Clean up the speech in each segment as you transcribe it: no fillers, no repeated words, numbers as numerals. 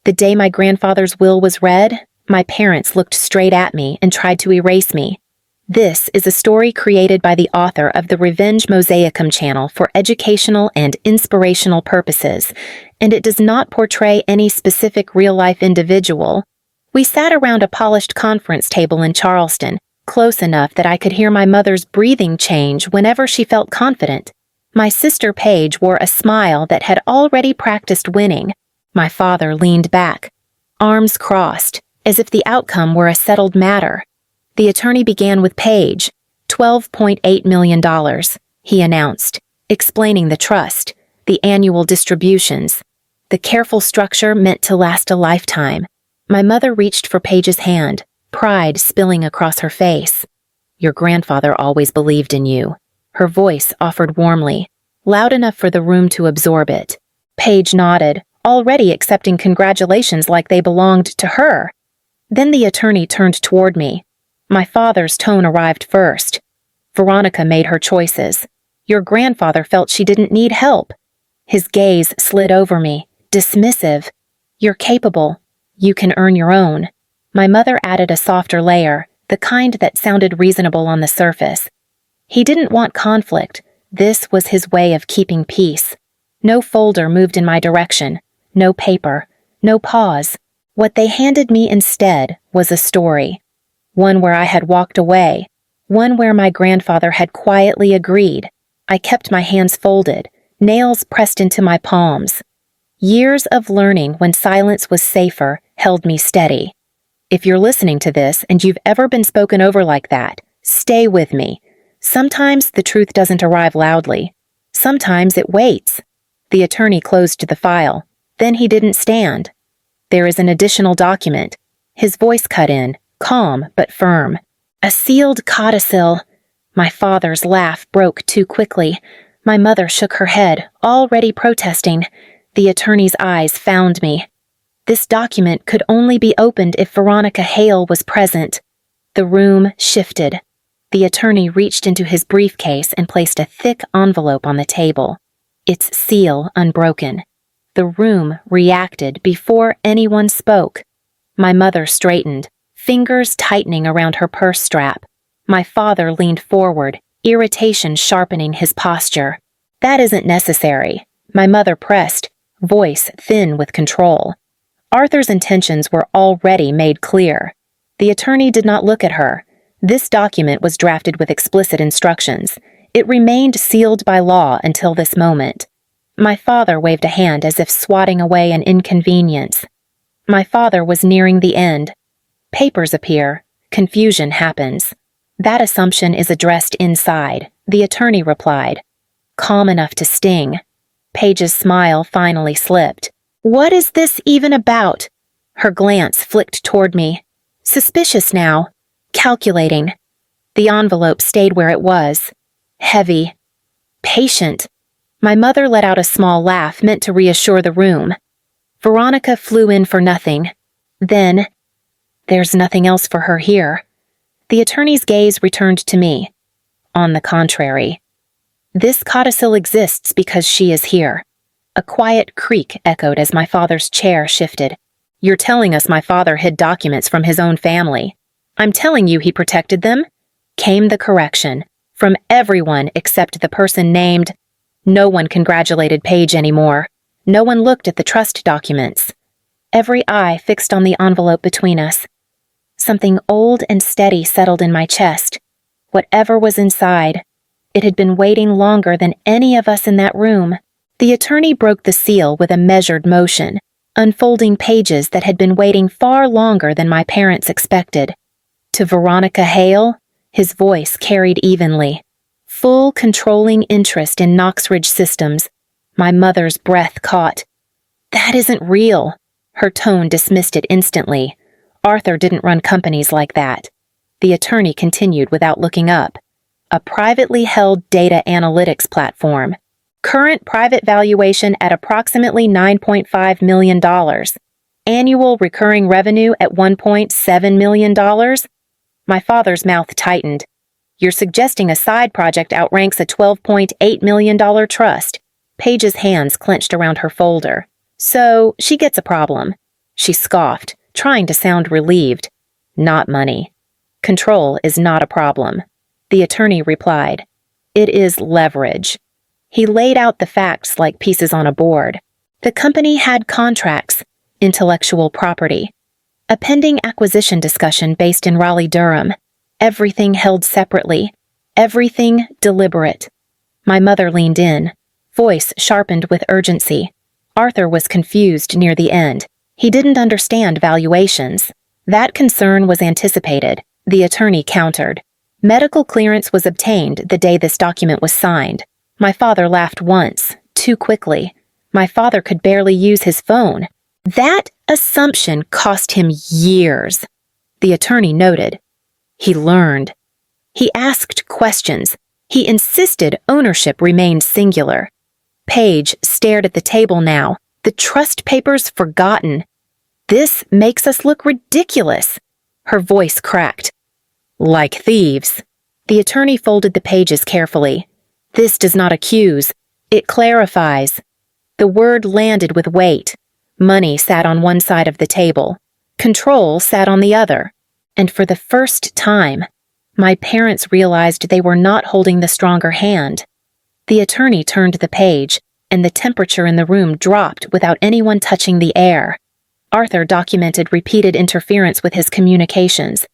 The day my grandfather's will was read, my parents looked straight at me and tried to erase me. This is a story created by the author of the Revenge Mosaicum channel for educational and inspirational purposes, and it does not portray any specific real-life individual. We sat around a polished conference table in Charleston, close enough that I could hear my mother's breathing change whenever she felt confident. My sister Paige wore a smile that had already practiced winning. My father leaned back, arms crossed, as if the outcome were a settled matter. The attorney began with Paige. $12.8 million, he announced, explaining the trust, the annual distributions, the careful structure meant to last a lifetime. My mother reached for Paige's hand, pride spilling across her face. Your grandfather always believed in you. Her voice offered warmly, loud enough for the room to absorb it. Paige nodded, already accepting congratulations like they belonged to her. Then the attorney turned toward me. My father's tone arrived first. Veronica made her choices. Your grandfather felt she didn't need help. His gaze slid over me, dismissive. You're capable. You can earn your own. My mother added a softer layer, the kind that sounded reasonable on the surface. He didn't want conflict. This was his way of keeping peace. No folder moved in my direction. No paper. No pause. What they handed me instead was a story. One where I had walked away. One where my grandfather had quietly agreed. I kept my hands folded, nails pressed into my palms. Years of learning when silence was safer held me steady. If you're listening to this and you've ever been spoken over like that, stay with me. Sometimes the truth doesn't arrive loudly. Sometimes it waits. The attorney closed the file. Then he didn't stand. There is an additional document. His voice cut in, calm but firm. A sealed codicil. My father's laugh broke too quickly. My mother shook her head, already protesting. The attorney's eyes found me. This document could only be opened if Veronica Hale was present. The room shifted. The attorney reached into his briefcase and placed a thick envelope on the table, its seal unbroken. The room reacted before anyone spoke. My mother straightened, fingers tightening around her purse strap. My father leaned forward, irritation sharpening his posture. That isn't necessary. My mother pressed, voice thin with control. Arthur's intentions were already made clear. The attorney did not look at her. This document was drafted with explicit instructions. It remained sealed by law until this moment. My father waved a hand as if swatting away an inconvenience. My father was nearing the end. Papers appear. Confusion happens. That assumption is addressed inside, the attorney replied. Calm enough to sting. Paige's smile finally slipped. What is this even about? Her glance flicked toward me. Suspicious now. Calculating. The envelope stayed where it was. Heavy. Patient. My mother let out a small laugh meant to reassure the room. Veronica flew in for nothing. Then, there's nothing else for her here. The attorney's gaze returned to me. On the contrary. This codicil exists because she is here. A quiet creak echoed as my father's chair shifted. You're telling us my father hid documents from his own family. I'm telling you he protected them? Came the correction. From everyone except the person named. No one congratulated Paige anymore. No one looked at the trust documents. Every eye fixed on the envelope between us. Something old and steady settled in my chest. Whatever was inside, it had been waiting longer than any of us in that room. The attorney broke the seal with a measured motion, unfolding pages that had been waiting far longer than my parents expected. To Veronica Hale, his voice carried evenly. Full controlling interest in Knoxridge Systems. My mother's breath caught. That isn't real. Her tone dismissed it instantly. Arthur didn't run companies like that. The attorney continued without looking up. A privately held data analytics platform. Current private valuation at approximately $9.5 million. Annual recurring revenue at $1.7 million. My father's mouth tightened. You're suggesting a side project outranks a $12.8 million trust. Paige's hands clenched around her folder. So, she gets a problem. She scoffed, trying to sound relieved. Not money. Control is not a problem. The attorney replied. It is leverage. He laid out the facts like pieces on a board. The company had contracts, intellectual property, a pending acquisition discussion based in Raleigh-Durham, everything held separately, everything deliberate. My mother leaned in, voice sharpened with urgency. Arthur was confused near the end. He didn't understand valuations. That concern was anticipated, the attorney countered. Medical clearance was obtained the day this document was signed. My father laughed once, too quickly. My father could barely use his phone. That assumption cost him years, the attorney noted. He learned. He asked questions. He insisted ownership remained singular. Paige stared at the table now, the trust papers forgotten. This makes us look ridiculous. Her voice cracked. Like thieves. The attorney folded the pages carefully. This does not accuse. It clarifies. The word landed with weight. Money sat on one side of the table. Control sat on the other. And for the first time, my parents realized they were not holding the stronger hand. The attorney turned the page, and the temperature in the room dropped without anyone touching the air. Arthur documented repeated interference with his communications.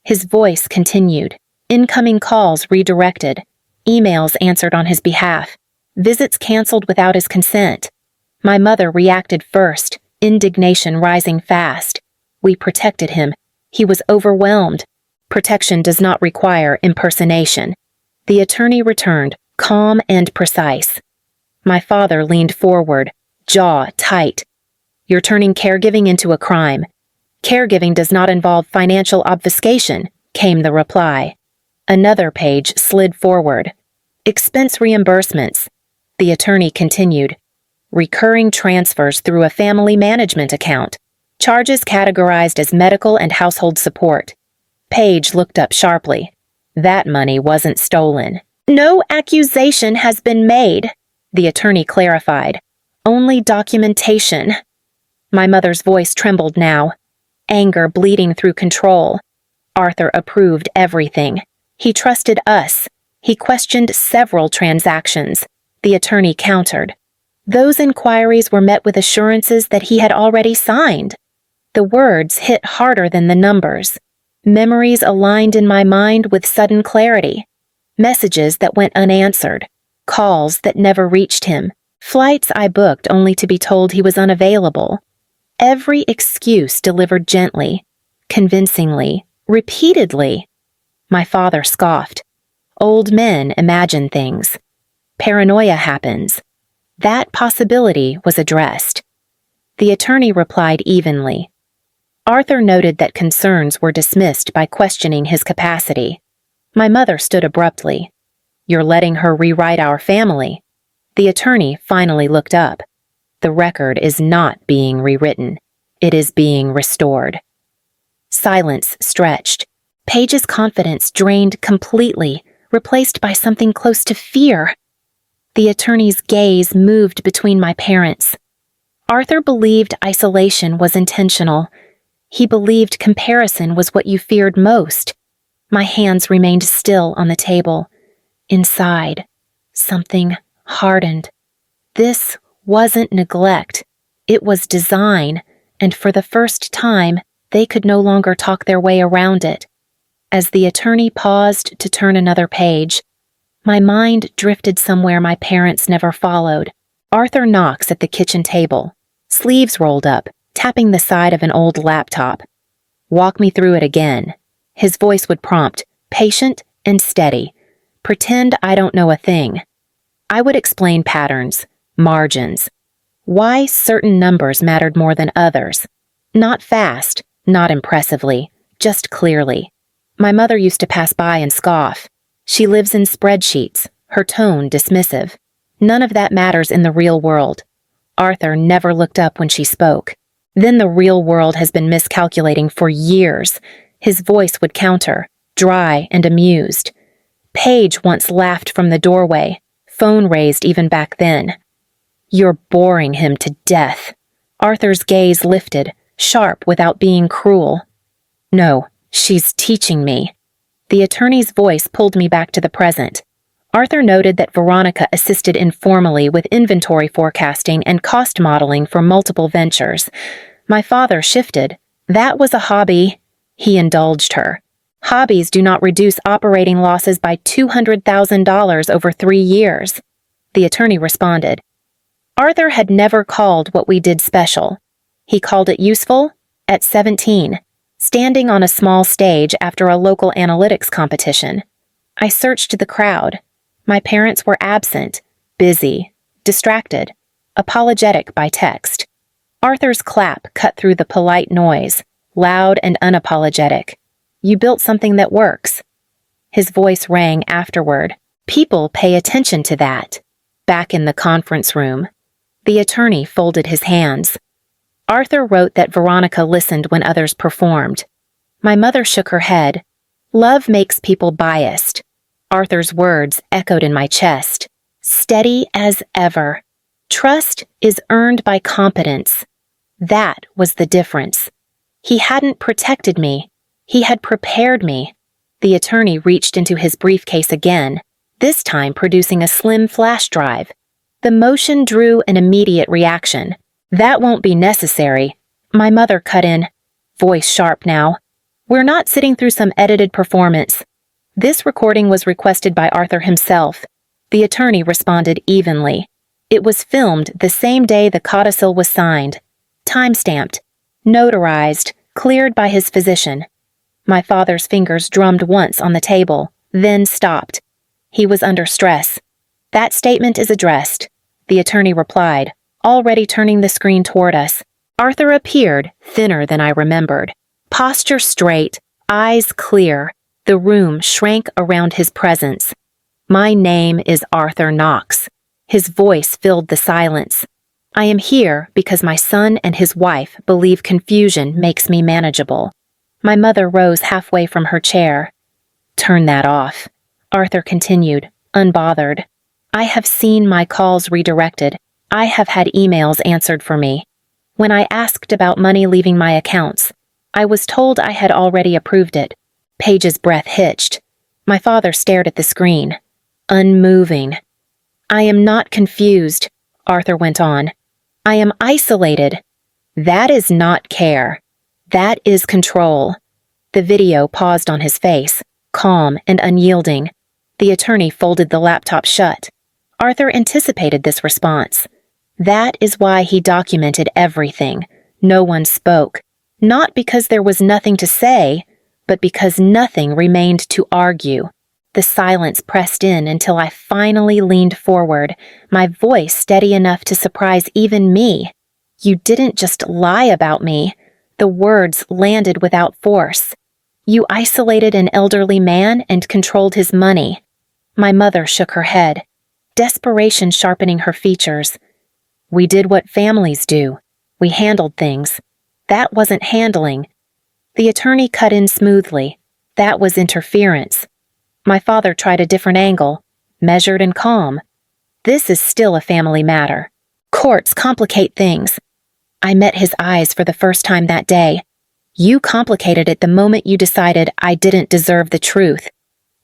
His voice continued. Incoming calls redirected. Emails answered on his behalf. Visits canceled without his consent. My mother reacted first, indignation rising fast. We protected him. He was overwhelmed. Protection does not require impersonation. The attorney returned, calm and precise. My father leaned forward, jaw tight. You're turning caregiving into a crime. Caregiving does not involve financial obfuscation, came the reply. Another page slid forward. Expense reimbursements. The attorney continued. Recurring transfers through a family management account. Charges categorized as medical and household support. Paige looked up sharply. That money wasn't stolen. No accusation has been made, the attorney clarified. Only documentation. My mother's voice trembled now, anger bleeding through control. Arthur approved everything. He trusted us. He questioned several transactions. The attorney countered. Those inquiries were met with assurances that he had already signed. The words hit harder than the numbers. Memories aligned in my mind with sudden clarity. Messages that went unanswered. Calls that never reached him. Flights I booked only to be told he was unavailable. Every excuse delivered gently, convincingly, repeatedly. My father scoffed. Old men imagine things. Paranoia happens. That possibility was addressed. The attorney replied evenly. Arthur noted that concerns were dismissed by questioning his capacity. My mother stood abruptly. You're letting her rewrite our family. The attorney finally looked up. The record is not being rewritten. It is being restored. Silence stretched. Paige's confidence drained completely, replaced by something close to fear. The attorney's gaze moved between my parents. Arthur believed isolation was intentional. He believed comparison was what you feared most. My hands remained still on the table. Inside, something hardened. This wasn't neglect. It was design, and for the first time, they could no longer talk their way around it. As the attorney paused to turn another page, my mind drifted somewhere my parents never followed. Arthur knocks at the kitchen table, sleeves rolled up, tapping the side of an old laptop. Walk me through it again. His voice would prompt, patient and steady. Pretend I don't know a thing. I would explain patterns, margins, why certain numbers mattered more than others. Not fast, not impressively, just clearly. My mother used to pass by and scoff. She lives in spreadsheets, her tone dismissive. None of that matters in the real world. Arthur never looked up when she spoke. Then the real world has been miscalculating for years. His voice would counter, dry and amused. Paige once laughed from the doorway, phone raised even back then. You're boring him to death. Arthur's gaze lifted, sharp without being cruel. No, she's teaching me. The attorney's voice pulled me back to the present. Arthur noted that Veronica assisted informally with inventory forecasting and cost modeling for multiple ventures. My father shifted. That was a hobby. He indulged her. Hobbies do not reduce operating losses by $200,000 over 3 years. The attorney responded. Arthur had never called what we did special. He called it useful at 17, standing on a small stage after a local analytics competition. I searched the crowd. My parents were absent, busy, distracted, apologetic by text. Arthur's clap cut through the polite noise, loud and unapologetic. You built something that works. His voice rang afterward. People pay attention to that. Back in the conference room, the attorney folded his hands. Arthur wrote that Veronica listened when others performed. My mother shook her head. Love makes people biased. Arthur's words echoed in my chest. Steady as ever. Trust is earned by competence. That was the difference. He hadn't protected me. He had prepared me. The attorney reached into his briefcase again, this time producing a slim flash drive. The motion drew an immediate reaction. That won't be necessary. My mother cut in, voice sharp now. We're not sitting through some edited performance. This recording was requested by Arthur himself. The attorney responded evenly. It was filmed the same day the codicil was signed. Time-stamped, notarized, cleared by his physician. My father's fingers drummed once on the table, then stopped. He was under stress. That statement is addressed, the attorney replied, already turning the screen toward us. Arthur appeared, thinner than I remembered. Posture straight, eyes clear. The room shrank around his presence. My name is Arthur Knox. His voice filled the silence. I am here because my son and his wife believe confusion makes me manageable. My mother rose halfway from her chair. Turn that off, Arthur continued, unbothered. I have seen my calls redirected. I have had emails answered for me. When I asked about money leaving my accounts, I was told I had already approved it. Paige's breath hitched. My father stared at the screen, unmoving. I am not confused, Arthur went on. I am isolated. That is not care. That is control. The video paused on his face, calm and unyielding. The attorney folded the laptop shut. Arthur anticipated this response. That is why he documented everything. No one spoke. Not because there was nothing to say, but because nothing remained to argue. The silence pressed in until I finally leaned forward, my voice steady enough to surprise even me. You didn't just lie about me. The words landed without force. You isolated an elderly man and controlled his money. My mother shook her head, desperation sharpening her features. We did what families do. We handled things. That wasn't handling. The attorney cut in smoothly. That was interference. My father tried a different angle, measured and calm. This is still a family matter. Courts complicate things. I met his eyes for the first time that day. You complicated it the moment you decided I didn't deserve the truth.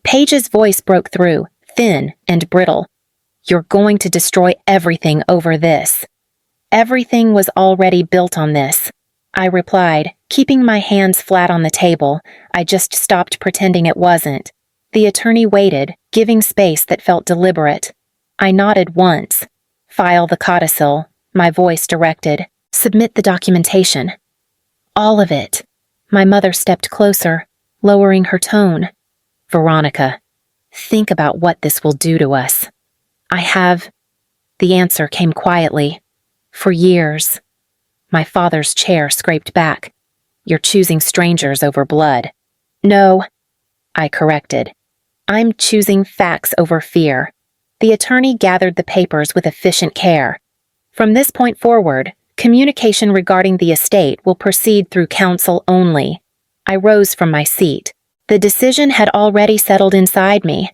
Paige's voice broke through, thin and brittle. You're going to destroy everything over this. Everything was already built on this. I replied, keeping my hands flat on the table. I just stopped pretending it wasn't. The attorney waited, giving space that felt deliberate. I nodded once. File the codicil, my voice directed. Submit the documentation. All of it. My mother stepped closer, lowering her tone. Veronica, think about what this will do to us. I have. The answer came quietly. For years. My father's chair scraped back. You're choosing strangers over blood. No, I corrected. I'm choosing facts over fear. The attorney gathered the papers with efficient care. From this point forward, communication regarding the estate will proceed through counsel only. I rose from my seat. The decision had already settled inside me.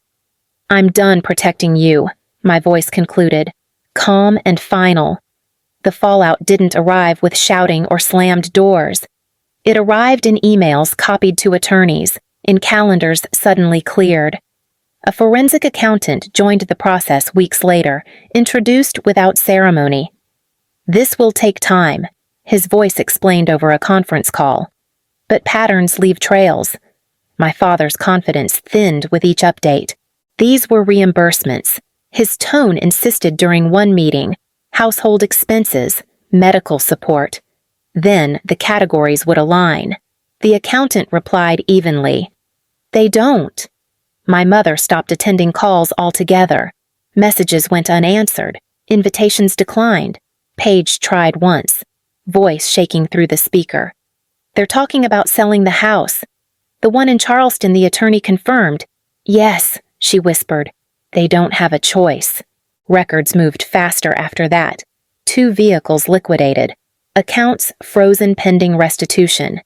I'm done protecting you, my voice concluded, calm and final. The fallout didn't arrive with shouting or slammed doors. It arrived in emails copied to attorneys, in calendars suddenly cleared. A forensic accountant joined the process weeks later, introduced without ceremony. "This will take time," his voice explained over a conference call. "But patterns leave trails." My father's confidence thinned with each update. These were reimbursements. His tone insisted during one meeting: household expenses, medical support. Then the categories would align. The accountant replied evenly, "They don't." My mother stopped attending calls altogether. Messages went unanswered. Invitations declined. Paige tried once, voice shaking through the speaker. "They're talking about selling the house." The one in Charleston, the attorney confirmed. "Yes," she whispered. "They don't have a choice." Records moved faster after that. 2 vehicles liquidated. Accounts frozen pending restitution.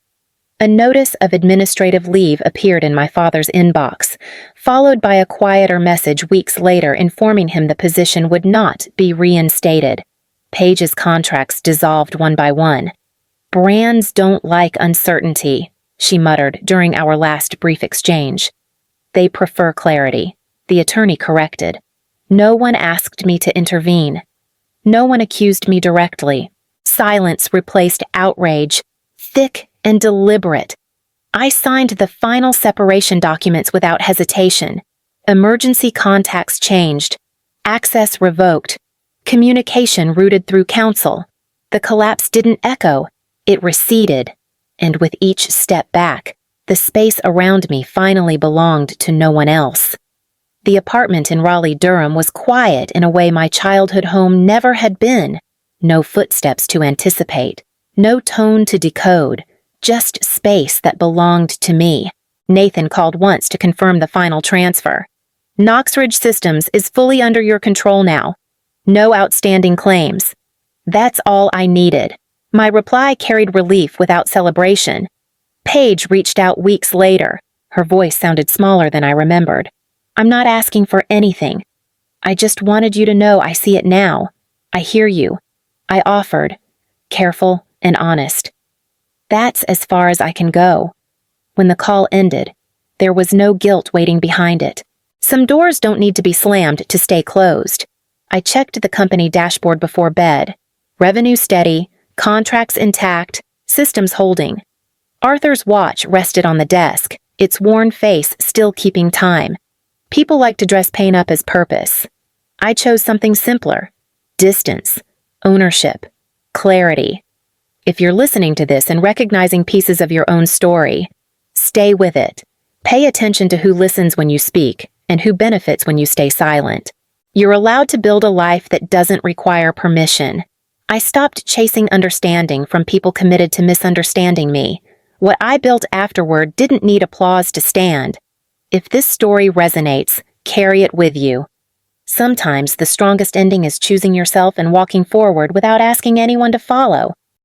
A notice of administrative leave appeared in my father's inbox, followed by a quieter message weeks later informing him the position would not be reinstated. Paige's contracts dissolved one by one. "Brands don't like uncertainty," she muttered during our last brief exchange. "They prefer clarity," the attorney corrected. No one asked me to intervene. No one accused me directly. Silence replaced outrage, thick and deliberate. I signed the final separation documents without hesitation. Emergency contacts changed. Access revoked. Communication routed through counsel. The collapse didn't echo, it receded. And with each step back, the space around me finally belonged to no one else. The apartment in Raleigh-Durham was quiet in a way my childhood home never had been. No footsteps to anticipate, no tone to decode, just space that belonged to me. Nathan called once to confirm the final transfer. "Knoxridge Systems is fully under your control now. No outstanding claims." That's all I needed. My reply carried relief without celebration. Paige reached out weeks later. Her voice sounded smaller than I remembered. "I'm not asking for anything. I just wanted you to know I see it now. I hear you." I offered, careful and honest. That's as far as I can go. When the call ended, there was no guilt waiting behind it. Some doors don't need to be slammed to stay closed. I checked the company dashboard before bed. Revenue steady, contracts intact, systems holding. Arthur's watch rested on the desk, its worn face still keeping time. People like to dress pain up as purpose. I chose something simpler: distance, ownership, clarity. If you're listening to this and recognizing pieces of your own story, stay with it. Pay attention to who listens when you speak and who benefits when you stay silent. You're allowed to build a life that doesn't require permission. I stopped chasing understanding from people committed to misunderstanding me. What I built afterward didn't need applause to stand. If this story resonates, carry it with you. Sometimes the strongest ending is choosing yourself and walking forward without asking anyone to follow.